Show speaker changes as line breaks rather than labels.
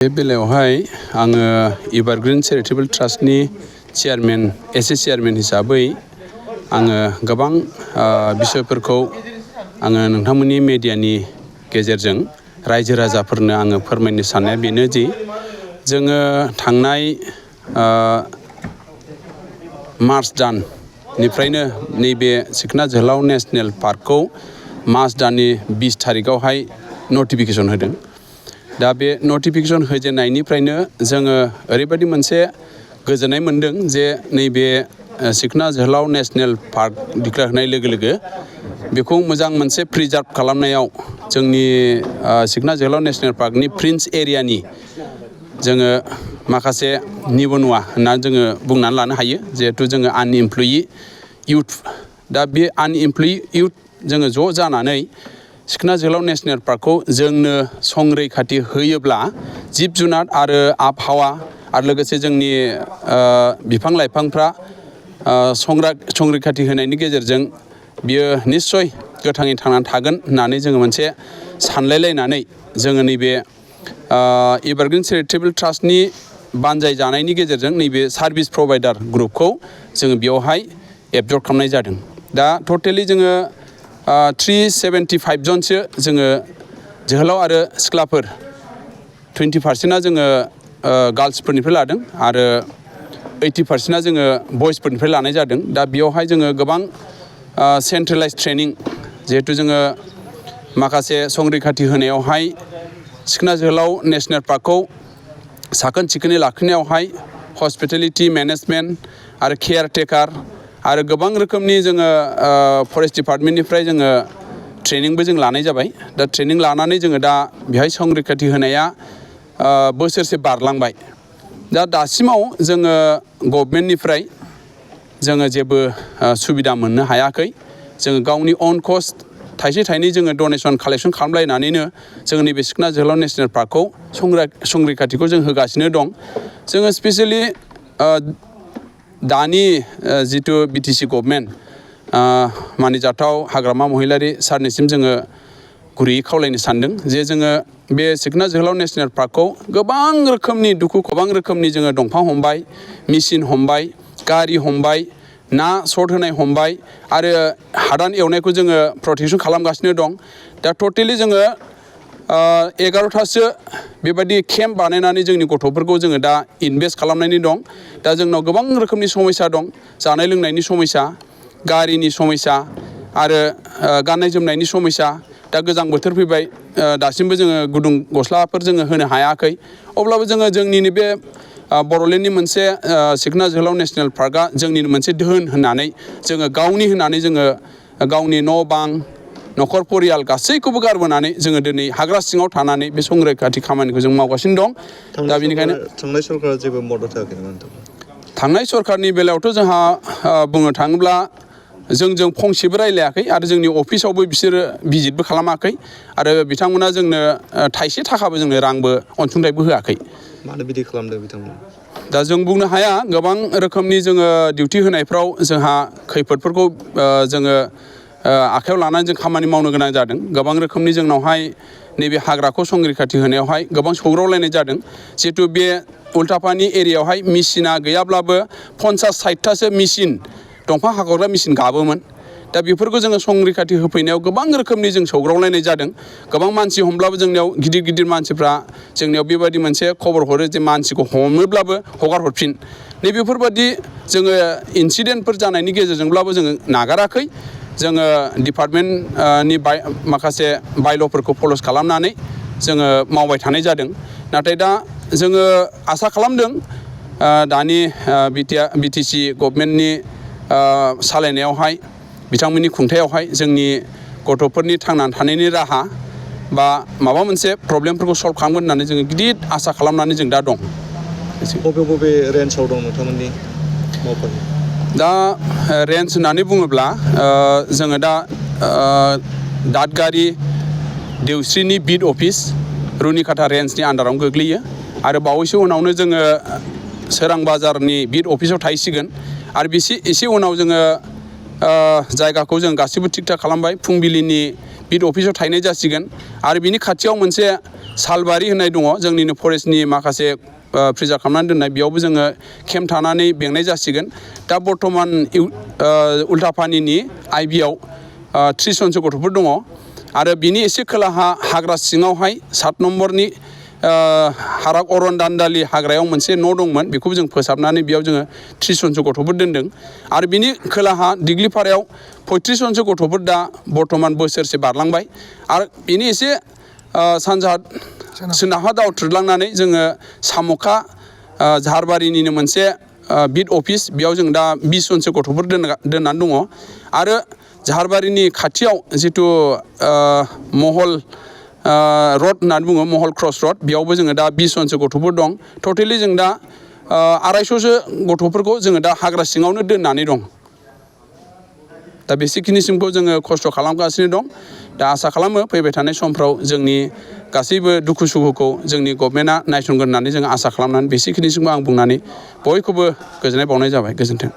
बे बेलायावहाय आङो एभारग्रीन चेरिटेबल ट्रास्टनि चेयारमेन चेयारमेन हिसाबै आङो गोबां बिसयफोरखौ आङो नोंथांमोननि मेडियानि गेजेरजों रायजो राजाफोरनो आङो फोरमायनो साननाया बेनो दि जोङो थांनाय मार्च दाननिफ्रायनो नैबे सिखना जोहोलाव नेशनेल पार्कखौ मार्च दाननि 20 थारिखआवहाय नटिफिकेसन होदों। दा बे नटिफिकेसन होजेननायनिफ्रायनो जोङो ओरैबायदि मोनसे गोजोननाय मोन्दों जे नैबे सिखना जोहोलाव नेशनेल पार्क डिक्लेयार होनाय लोगो लोगो बेखौ मोजां मोनसे प्रिजार्भ खालामनायाव जोंनि सिखना जोहोलाव नेशनेल पार्कनि फ्रिन्ज एरियानि जोङो माखासे निबनुवा होनना जोङो बुंनानै लानो हायो जिहेथु जोङो आनइमप्लयि इउथ दा बे आनइमप्लयि इउथ जोङो ज' जानानै सिखना जोहोलाव नेशनेल पार्कखौ जोंनो संरैखाथि होयोब्ला जिब जुनार आरो आबहावा आरो लोगोसे जोंनि बिफां लाइफांफ्रा संरैखाथि होनायनि गेजेरजों बियो निस्सय गोथाङै थांनानै थागोन होननानै जोङो मोनसे सानलायलायनानै जोङो नैबे एभारग्रीन चेरिटेबल ट्रास्टनि बानजाय जानायनि गेजेरजों नैबे सार्भिस प्रभाइडार ग्रुपखौ जोङो बेयावहाय एबजर्ब खालामनाय जादों। दा टटेलि जोङो 375 जनसो जोङो जोहोलाव आरो सिख्लाफोर 20% जोङो गार्लसफोरनिफ्राय लादों आरो 80% जोङो बयसफोरनिफ्राय लानाय जादों। दा बेयावहाय जोङो गोबां सेन्ट्रेलाइज ट्रेनिं जिहेथु जोङो माखासे संरैखाथि होनायावहाय सिखना जोहोलाव नेशनेल पार्कखौ साखोन सिखोनै लाखिनायावहाय हस्पिटेलिटि मेनेजमेन्ट आरो केयार टेकार आरो गोबां रोखोमनि जोङो फरेस्ट डिपार्टमेन्टनिफ्राय जोङो ट्रेनिंबो जों लानाय जाबाय। दा ट्रेनिं लानानै जोङो दा बेहाय संरैखाथि होनाया बोसोरसे बारलांबाय। दा दासिमाव जोङो गभर्नमेन्टनिफ्राय जोङो जेबो सुबिदा मोननो हायाखै। जोङो गावनि अन कस्ट थाइसे थाइनै जोङो डनेसन कालेक्सन खालामलायनानैनो जोङो नैबे सिखना जोहोलाव नेशनेल पार्कखौ संरैखाथिखौ जों होगासिनो दं। जोङो स्पेसियेलि दानि जिथु बिटिसि गभर्नमेन्ट मानिजाथाव हाग्रामा महिलारि सारनिसिम जोङो गुरैयै खावलायनो सानदों जे जोङो बे सिखना जोहोलाव नेशनेल पार्कखौ गोबां रोखोमनि गोबां रोखोमनि जोङो दंफां हमबाय, मेसिन हमबाय, गारि हमबाय, ना सर्ट होनाय हमबाय आरो हादान एवनायखौ जोङो प्रटेकसन खालामगासिनो दं। दा टटेलि जोङो 11थासो बेबायदि केम्प बानायनानै जोंनि गथ'फोरखौ जोङो दा इनभेस्ट खालामनानै दं। दा जोंनाव गोबां रोखोमनि समस्या दं, जानाय लोंनायनि समस्या, गारिनि समस्या आरो गाननाय जोमनायनि समस्या। दा गोजां बोथोर फैबाय, दासिमबो जोङो गुदुं गस्लाफोर जोङो होनो हायाखै। अब्लाबो जोङो जोंनिनो बे बर'लेण्डनि मोनसे सिखना जोहोलाव नेशनेल पार्कआ जोंनिनो मोनसे धोन होननानै जोङो गावनि होननानै जोङो गावनि न' बां न'खर परियाल गासैखौबो गारबोनानै जोङो दिनै हाग्रा सिङाव थानानै बे संरैखाथि खामानिखौ जों मावगासिनो दं। दा बेनिखायनो
थांनाय सरकारा जेबो मदद होआखै नामा नोंथां?
थांनाय सरकारनि बेलायावथ' जोंहा बुंनो थाङोब्ला जोंजों फंसेबो रायलायाखै आरो जोंनि अफिसावबो बिसोरो भिजिटबो खालामाखै आरो बिथांमोना जोंनो थाइसे थाखाबो जोंनो रांबो अनसुंथाइबो होआखै।
मानो बिदि खालामदों बिथांमोना?
दा जों बुंनो हाया, गोबां रोखोमनि जोङो डिउटि होनायफ्राव जोंहा खैफोदफोरखौ जोङो आखायाव लानानै जों खामानि मावनो गोनां जादों। गोबां रोखोमनि जोंनावहाय नैबे हाग्राखौ संरैखाथि होनायावहाय गोबां सौग्रावलायनाय जादों। जिहेतु बे उल्टापानि एरियायावहाय मेसिना गैयाब्लाबो 50-60थासो मेसिन दंफां हाखावग्रा मेसिन गाबोमोन। दा बेफोरखौ जोङो संरैखाथि होफैनायाव गोबां रोखोमनि जों सौग्रावलायनाय जादों। गोबां मानसि हमब्लाबो जोंनियाव गिदिर गिदिर मानसिफ्रा जोंनियाव बेबायदि मोनसे खबर हरो जे मानसिखौ हमोब्लाबो हगार हरफिन। नैबेफोरबादि जोङो इनसिडेन्टफोर जानायनि गेजेरजोंब्लाबो जोङो नागाराखै। जोङो डिपार्टमेन्टनि माखासे बायल'फोरखौ फल'स खालामनानै जोङो मावबाय थानाय जादों। नाथाय दा जोङो आसा खालामदों दानि बिटिसि गभर्नमेन्टनि सालायनायावहाय बिथांमोननि खुंथायावहाय जोंनि गथ'फोरनि थांनानै थानायनि राहा बा माबा मोनसे प्रब्लेमफोरखौ सल्भ खालामगोन होननानै जोङो गिदिर आसा खालामनानै जों दा दं।
बबे रेन्जआव दं नोंथांमोननि मावफारि?
दा रेन्ज होननानै बुङोब्ला जोङो दा दादगारि देवस्रिनि बिट अफिस रुनिकाटा रेन्जनि आन्दारावनो गोग्लैयो आरो बावैसो उनावनो जोङो सोरां बाजारनि बिट अफिसाव थाहैसिगोन आरो एसे उनाव जोङो जायगाखौ जों गासिबो थिग थाक खालामबाय। फुंबिलिनि बिट अफिसाव थाहैनाय जासिगोन आरो बिनि खाथियाव मोनसे सालबारि होननाय दङ जोंनिनो फरेस्टनि माखासे प्रिजार्भ खालामनानै दोननाय बेयावबो जोङो केम्प थानानै बेंनाय जासिगोन दा बर्थमान उल्टापानिनि आइबिआव 30 जनसो गथ'फोर दङ आरो बिनि एसे खोलाहा हाग्रा सिङावहाय 7 नम्बरनि हाराग अरन दान्दालि हाग्रायाव मोनसे न' दंमोन बेखौबो जों फोसाबनानै बेयाव जोङो 30 जनसो गथ'फोर दोनदों आरो बिनि खोलाहा दिग्लिपारायाव 35 जनसो गथ'फोर दा बर्थमान बोसोरसे बारलांबाय आरो बिनि एसे सानजाहा सोनाबहा दावथ्रोदलांनानै जोङो साम'खा झारबारिनिनो मोनसे बिट अफिस बेयाव जों दा 20 जनसो गथ'फोर दोननानै दङ आरो झारबारिनि खाथियाव जिथु महल रड होननानै बुङो महल क्रस रड बेयावबो जोङो दा 20 जनसो गथ'फोर दं टटेलि जों दा 250सो गथ'फोरखौ जोङो दा हाग्रा सिङावनो दोननानै दं दा बेसेखिनिसिमखौ जोङो खस्थ' खालामगासिनो दं दा आसा खालामो फैबाय थानाय समफ्राव जोंनि गासैबो दुखु सुखुखौ जोंनि गभर्नमेन्टआ नायसनगोन होननानै जों आसा खालामनानै बेसेखिनिसिमखौ आं बुंनानै बयखौबो गोजोननाय बावनाय जाबाय गोजोन्थों